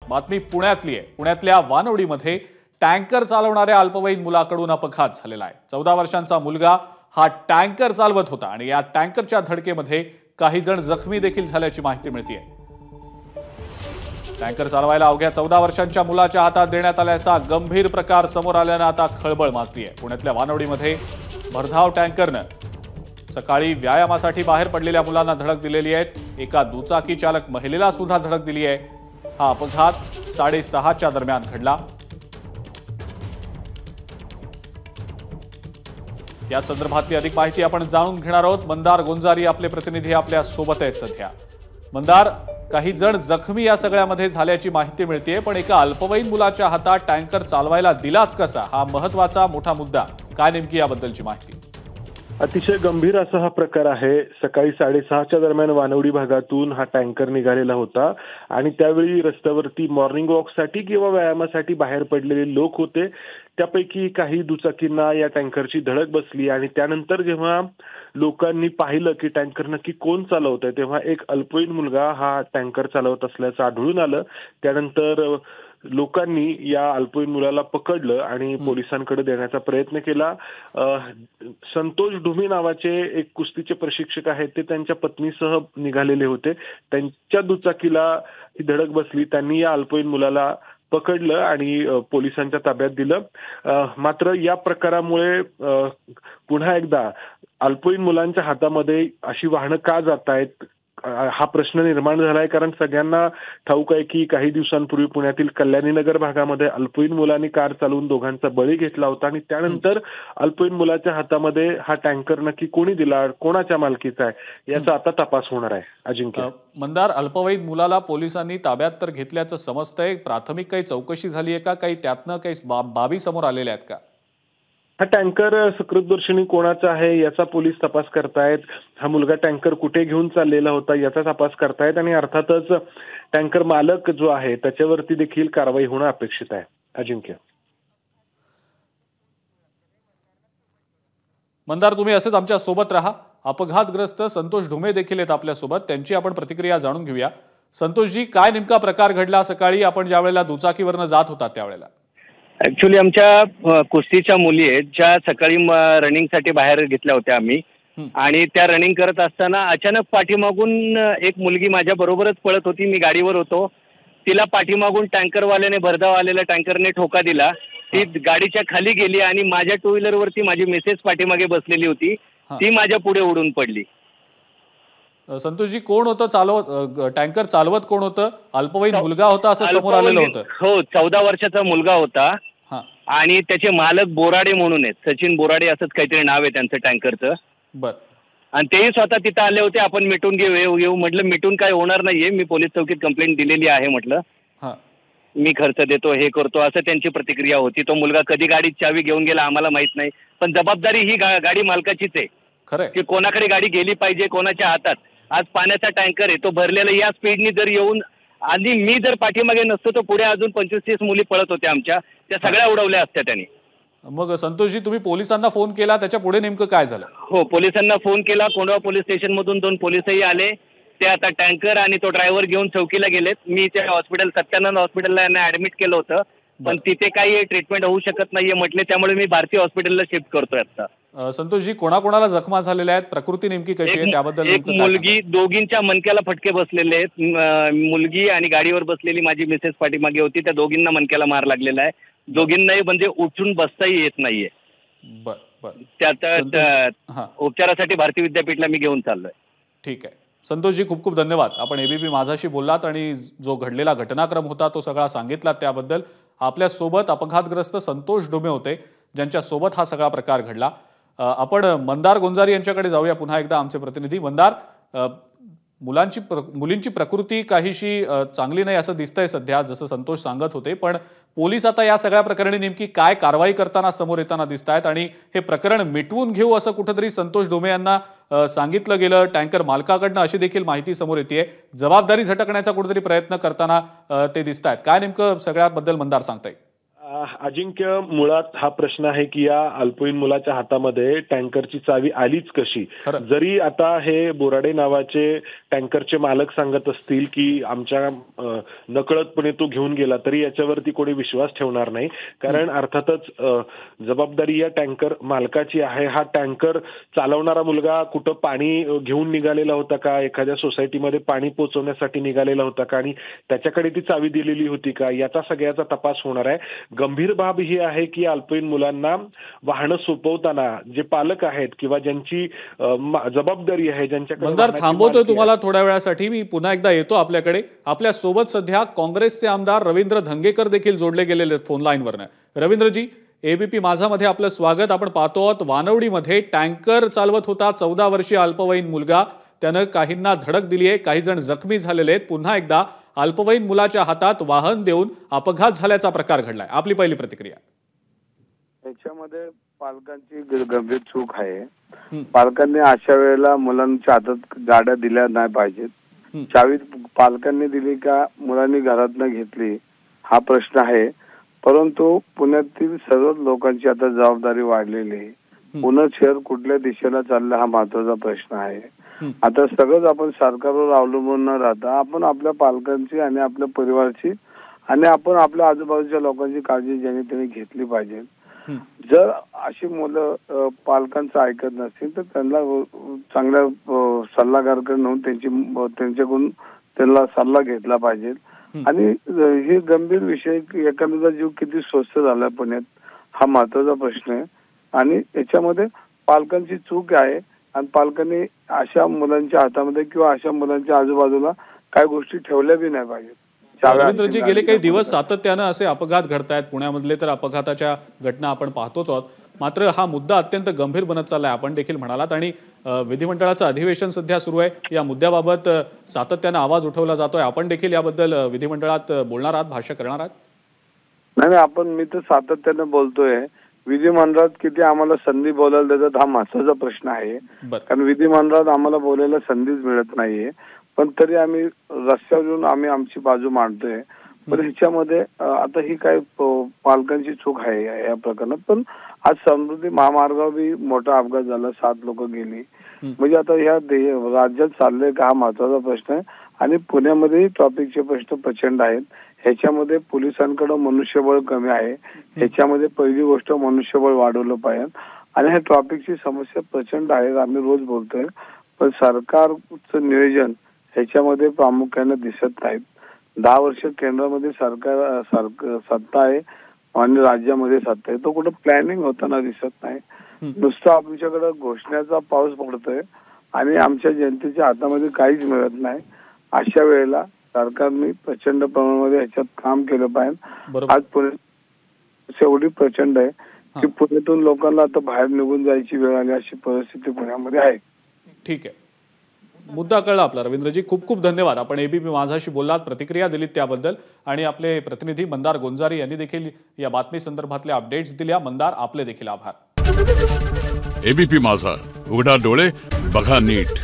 बातमी पुण्यातली आहे। पुण्यातल्या वानवडीमध्ये टँकर चालवणाऱ्या अल्पवयीन मुलाकडून अपघात झालेला आहे। 14 वर्षांचा मुलगा हा टँकर चालवत होता आणि या टँकरच्या धडकेमध्ये काही जण जखमी देखील झाल्याची माहिती मिळते। टँकर चालवायला अवघ्या 14 वर्षांच्या मुलाच्या हातात देण्यात आल्याचा गंभीर प्रकार समोर आल्याने आता खळबळ माजली आहे। पुण्यातल्या वानवडीमध्ये भरधाव टँकरने सकाळी व्यायामासाठी बाहेर पडलेल्या मुलांना धडक दिलेली आहे। एका दुचाकी चालक महिलेला सुद्धा धडक दिली आहे। हा अपघात 6:30च्या दरम्यान घडला। या संदर्भातली अधिक माहिती आपण जाणून घेणार आहोत। मंदार गोंजारी आपले प्रतिनिधी आपल्या सोबत आहेत सध्या। मंदार, काही जण जखमी या सगळ्यामध्ये झाल्याची माहिती मिळते, पण एका अल्पवयीन मुलाच्या हातात टँकर चालवायला दिलाच कसा, हा महत्त्वाचा मोठा मुद्दा। काय नेमकी याबद्दलची माहिती? अतिशय गंभीर असा हा प्रकार आहे। सकाळी 6:30च्या दरम्यान वानवडी भागातून हा टँकर निघालेला होता आणि त्यावेळी रस्त्यावरती मॉर्निंग वॉकसाठी किंवा व्यायामासाठी बाहेर पडलेले लोक होते। त्यापैकी काही दुचाकींना या टँकरची धडक बसली आणि त्यानंतर जेव्हा लोकांनी पाहिलं की टँकर नक्की कोण चालवतंय, तेव्हा एक अल्पवयीन मुलगा हा टँकर चालवत असल्याचं आढळून आलं। त्यानंतर लोकांनी या अल्पवयीन मुलाला पकडलं आणि पोलिसांकडे देण्याचा प्रयत्न केला। संतोष ढुमे नावाचे एक कुस्तीचे प्रशिक्षक आहेत, ते त्यांच्या पत्नीसह निघालेले होते। त्यांच्या दुचाकीला ही धडक बसली। त्यांनी या अल्पवयीन मुलाला पकडलं आणि पोलिसांच्या ताब्यात दिलं। मात्र या प्रकारामुळे पुन्हा एकदा अल्पवयीन मुलांच्या हातामध्ये अशी वाहनं का जात आहेत हा प्रश्न निर्माण झालाय। कारण सगळ्यांना ठाऊक आहे की काही दिवसांपूर्वी पुण्यातील कल्याणीनगर भागामध्ये अल्पवयीन मुलांनी कार चालवून दोघांचा बळी घेतला होता आणि त्यानंतर अल्पवयीन मुलाच्या हातामध्ये हा टँकर नक्की कोणी दिला, कोणाच्या मालकीचा आहे, याचा आता तपास होणार आहे। अजिंक्य, मंदार, अल्पवयीन मुलाला पोलिसांनी ताब्यात तर घेतल्याचं समजतंय। प्राथमिक काही चौकशी झाली आहे का? काही त्यातनं काही बाबी समोर आलेल्या आहेत का? हा टँकर सकृतदर्शनी कोणाचा आहे याचा पोलीस तपास करतायत। हा मुलगा टँकर कुठे घेऊन चाललेला होता याचा तपास करतायत आणि अर्थातच टँकर मालक जो आहे त्याच्यावरती देखील कारवाई होणं अपेक्षित आहे। अजिंक्य, मंदार, तुम्ही असेच आमच्या सोबत राहा। अपघातग्रस्त संतोष ढुमे देखील आहेत आपल्या सोबत, त्यांची आपण प्रतिक्रिया जाणून घेऊया। संतोषजी, काय नेमका प्रकार घडला सकाळी आपण ज्या वेळेला दुचाकीवरनं जात होता त्यावेळेला? ऍक्च्युली आमच्या कुस्तीच्या मुली आहेत ज्या सकाळी रनिंगसाठी बाहेर घेतल्या होत्या आम्ही, आणि त्या रनिंग करत असताना अचानक पाठीमागून एक मुलगी माझ्या बरोबरच पळत होती। मी गाडीवर होतो, तिला पाठीमागून टँकरवाल्याने, भरधाव आलेल्या टँकरने ठोका दिला। ती गाडीच्या खाली गेली आणि माझ्या टू व्हीलरवरती माझी मिसेस पाठीमागे बसलेली होती, ती माझ्या पुढे उडून पडली। संतोषजी, कोण होतं टँकर चालवत? कोण होतं? अल्पवयीन मुलगा होता असं समोर आलेलं होतं? हो, 14 वर्षाचा मुलगा होता आणि त्याचे मालक बोराडे म्हणून आहेत, सचिन बोराडे असंच काहीतरी नाव आहे त्यांचं टँकरचं। बर, आणि तेही स्वतः तिथं आले होते। आपण मिटून घेऊ म्हटलं, मिटून काय होणार नाहीये, मी पोलीस चौकीत कंप्लेंट दिलेली आहे म्हटलं, मी खर्च देतो, हे करतो, असं त्यांची प्रतिक्रिया होती। तो मुलगा कधी गाडीत चावी घेऊन गेला आम्हाला माहित नाही, पण जबाबदारी ही गाडी मालकाचीच आहे खरं की कोणाकडे गाडी गेली पाहिजे, कोणाच्या हातात। आज पाण्याचा टँकर आहे, तो भरलेला, या स्पीडनी जर येऊन, आणि मी जर पाठीमागे नसतो तर पुढे अजून 25-30 मुली पळत होत्या आमच्या, त्या सगळ्या उडवल्या असत्या त्यांनी। मग संतोषजी, तुम्ही पोलिसांना फोन केला, त्याच्या पुढे नेमकं काय झालं? हो, पोलिसांना फोन केला। कोंढवा पोलीस स्टेशन मधून 2 पोलीसही आले। ते आता टँकर आणि तो ड्रायव्हर घेऊन चौकीला गेलेत। मी त्या हॉस्पिटल, सत्यानंद हॉस्पिटलला यांना ऍडमिट केलं होतं, पण तिथे काही ट्रीटमेंट होऊ शकत नाहीये म्हटले, त्यामुळे मी भारतीय हॉस्पिटलला शिफ्ट करतोय आता। संतोषजी, कोणाकोणाला जखमा झालेल्या आहेत? प्रकृती नेमकी कशी आहे त्याबद्दल? एक मुलगी, दोघींच्या मणक्याला फटके बसलेले आहेत। मुलगी आणि गाडीवर बसलेली माझी मिसेस पाठीमागे होती, त्या दोघींना मणक्याला मार लागलेला आहे। दोघींनाही म्हणजे उठून बसताही येत नाहीये। त्यात उपचारासाठी भारतीय विद्यापीठला मी घेऊन चाललोय। ठीक आहे संतोषजी, खूप खूप धन्यवाद। आपण एबीपी माझाशी बोललात आणि जो घडलेला घटनाक्रम होता तो सगळा सांगितलात त्याबद्दल। आपल्या सोबत अपघातग्रस्त संतोष ढुमे होते, ज्यांच्या सोबत हा सगळा प्रकार घडला। आपण मंदार गोंजारी यांच्याकडे जाऊया पुन्हा एकदा, आमचे प्रतिनिधी। मंदार, मुलींची प्रकृती काहीशी चांगली नाही असं दिसतंय सध्या, जसं संतोष सांगत होते, पण पोलीस आता या सगळ्या प्रकरणी नेमकी काय कारवाई करताना समोर येताना दिसतायत आणि हे प्रकरण मिटवून घेऊ असं कुठेतरी संतोष ढुमे यांना सांगितलं गेलं टँकर मालकाकडनं, अशी देखील माहिती समोर येते। जबाबदारी झटकण्याचा कुठेतरी प्रयत्न करताना ते दिसतायत। काय नेमकं सगळ्याबद्दल मंदार सांगताय? अजिंक्य, मुळात हा प्रश्न आहे की या अल्पवयीन मुलाच्या हातामध्ये टँकरची चावी आलीच कशी. खरं. जरी आता हे बोराडे नावाचे टँकरचे मालक सांगत असतील की आमच्या नकळतपणे तो घेऊन गेला, तरी याच्यावरती कोणी विश्वास ठेवणार नाही. कारण अर्थातच जबाबदारी या टँकर मालकाची आहे. हा टँकर चालवणारा मुलगा कुठं पाणी घेऊन निघालेला होता का, एखाद्या सोसायटीमध्ये पाणी पोहोचवण्यासाठी निघालेला होता का, आणि त्याच्याकडे ती चावी दिलेली होती का, याचा सगळ्याचा तपास होणार आहे. गंभीर बाब ही आहे की अल्पवयीन मुलांना वाहनं सोपवताना जे पालक आहेत किंवा ज्यांची जबाबदारी आहे, ज्यांच्याकडे मंदार वाहनाची थांबवतोय मालकी तुम्हाला थोड्या वेळासाठी. मी पुन्हा एकदा येतो आपल्याकडे. आपल्या सोबत सध्या काँग्रेसचे आमदार रवींद्र धंगेकर देखील जोडले गेलेले आहेत फोन लाईनवरनं. रवींद्रजी, एबीपी माझामध्ये आपलं स्वागत. आपण पाहतो आहोत वानवडीमध्ये टँकर चालवत होता 14 वर्षीय अल्पवयीन मुलगा. त्यानं काहींना धडक दिली आहे, काही जण जखमी झालेले आहेत. पुन्हा एकदा अल्पवयीन मुलाच्या हातात वाहन देऊन अपघात झाल्याचा प्रकार घडलाय. आपली पहिली प्रतिक्रिया. याच्यामध्ये पालकांची गंभीर चूक आहे. पालकांनी अशा वेळेला मुलांच्या हातात गाड्या दिल्या नाही पाहिजेत. चावी पालकांनी दिली का मुलांनी घरातनं घेतली हा प्रश्न आहे. परंतु पुण्यातील सर्व लोकांची आता जबाबदारी वाढलेली आहे. पुणे शहर कुठल्या दिशेला चाललं हा महत्वाचा प्रश्न आहे. आता सगळंच आपण सरकारवर अवलंबून न राहता आपण आपल्या पालकांची आणि आपल्या परिवाराची आणि आपण आपल्या आजूबाजूच्या लोकांची काळजी ज्याने त्यांनी घेतली पाहिजे. जर अशी मुलं पालकांचं ऐकत नसतील तर त्यांना चांगल्या सल्लागाराकडे नेऊन त्यांच्याकडून त्यांना सल्ला घेतला पाहिजे. आणि हे गंभीर विषय एखाद्याचा जीव किती स्वस्त झाला पुण्यात हा महत्वाचा प्रश्न आहे. आणि याच्यामध्ये पालकांची चूक आहे आणि पालकांनी अशा मुलांच्या हातामध्ये किंवा अशा मुलांच्या आजूबाजूला काय गोष्टी ठेवल्या बी नाही पाहिजेत. रवींद्रजी, गेले काही दिवस सातत्यानं असे अपघात घडतायत पुण्यामधले, तर अपघाताच्या घटना आपण पाहतोच आहोत. मात्र हा मुद्दा अत्यंत गंभीर बनत चाललाय, आपण देखील म्हणालात. आणि विधिमंडळाचं अधिवेशन सध्या सुरू आहे. या मुद्द्याबाबत सातत्यानं आवाज उठवला जातोय. आपण देखील याबद्दल विधिमंडळात बोलणार आहात, भाष्य करणार आहात? नाही, मी तर सातत्यानं बोलतोय. विधिमंडळात किती आम्हाला संधी बोलायला देतात हा महत्वाचा प्रश्न आहे. कारण विधिमंडळात आम्हाला बोलायला संधीच मिळत नाहीये. पण तरी आम्ही रस्त्यावर येऊन आम्ही आमची बाजू मांडतोय. पण ह्याच्यामध्ये आता ही काय पालकांची चूक आहे या प्रकरणात. पण आज समृद्धी महामार्गावर बी मोठा अपघात झाला, 7 लोक गेली. म्हणजे आता ह्या राज्यात चाललंय का हा महत्वाचा प्रश्न आहे. आणि पुण्यामध्येही ट्रॅफिकचे प्रश्न प्रचंड आहेत. ह्याच्यामध्ये पोलिसांकडे मनुष्यबळ कमी आहे. ह्याच्यामध्ये पहिली गोष्ट मनुष्यबळ वाढवलं पाहिजे. आणि ह्या ट्रॅफिकची समस्या प्रचंड आहे, आम्ही रोज बोलतोय. पण सरकारचं नियोजन ह्याच्यामध्ये प्रामुख्याने दिसत नाहीत. 10 वर्ष केंद्रामध्ये सत्ता आहे आणि राज्यामध्ये सत्ता आहे. तो कुठं प्लॅनिंग होताना दिसत नाही. नुसतं आमच्याकडे घोषणाचा पाऊस पडतोय आणि आमच्या जनतेच्या हातामध्ये काहीच मिळत नाही. अशा वेळेला सरकारने प्रचंड प्रमाणामध्ये ह्याच्यात काम केलं पाहिजे. आज पुणे एवढी प्रचंड आहे की पुण्यातून लोकांना आता बाहेर निघून जायची वेळ आली, अशी परिस्थिती पुण्यामध्ये आहे. ठीक आहे, मुद्दा कळला आपला. रवींद्रजी, खूप खूप धन्यवाद. आपण एबीपी माझाशी बोललात, प्रतिक्रिया दिलीत त्याबद्दल. आणि आपले प्रतिनिधी मंदार गोंजारी यांनी देखील या बातमी संदर्भातल्या अपडेट्स दिल्या. मंदार, आपले देखील आभार. एबीपी माझा, उघडा डोळे बघा नीट.